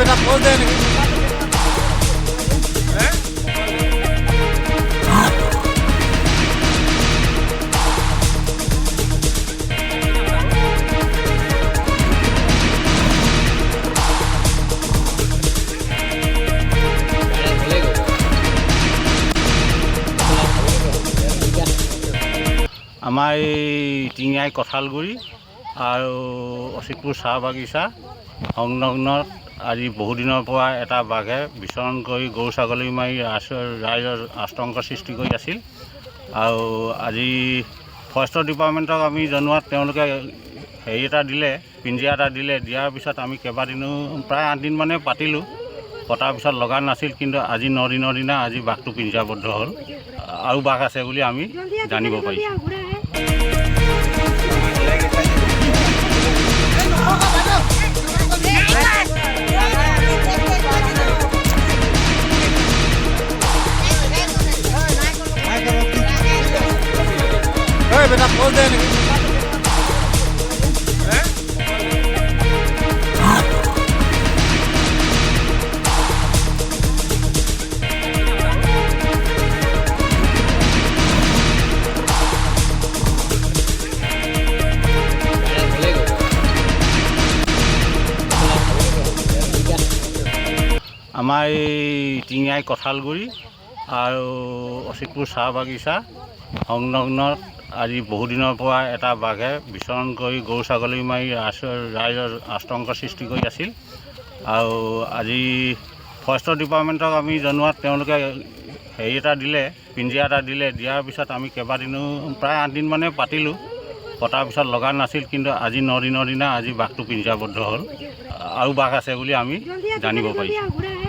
बेटा पोल दे नहीं আমাৰ এই টিঙাই কঁঠালগুৰি আৰু অচিতপুৰ চাহ বাগিচা সংলগ্নত আজি বহুদিনৰ পৰা এটা বাঘে বিচৰণ কৰি গৰু ছাগলী মাৰি ৰাইজৰ আতংক সৃষ্টি কৰি আছিল। আৰু আজি ফৰেষ্টৰ ডিপাৰ্টমেণ্টক আমি জনোৱাত তেওঁলোকে হেৰি এটা দিলে, পিঞ্জিৰা এটা দিলে। দিয়াৰ পিছত আমি কেইবাদিনো প্ৰায় 8 দিন মানে পাতিলোঁ। পতাৰ পিছত লগা নাছিল, কিন্তু আজি 9 দিনৰ দিনা আজি বাঘটো পিঞ্জিৰাবদ্ধ হ'ল আৰু বাঘ আছে বুলি আমি জানিব পাৰিছোঁ। बेटा पोल दे नहीं আমাৰ এই টিঙাই কঁঠালগুৰি আৰু অচিতপুৰ চাহ বাগিচা সংলগ্নত আজি বহুদিনৰ পৰা এটা বাঘে বিচৰণ কৰি গৰু ছাগলী মাৰি ৰাইজৰ আতংক সৃষ্টি কৰি আছিল। আৰু আজি ফৰেষ্টৰ ডিপাৰ্টমেণ্টক আমি জনোৱাত তেওঁলোকে হেৰি এটা দিলে, পিঞ্জিৰা এটা দিলে। দিয়াৰ পিছত আমি কেইবাদিনো প্ৰায় 8 দিন মানে পাতিলোঁ। পতাৰ পিছত লগা নাছিল, কিন্তু আজি 9 দিনৰ দিনা আজি বাঘটো পিঞ্জিৰাবদ্ধ হ'ল আৰু বাঘ আছে বুলি আমি জানিব পাৰিছোঁ।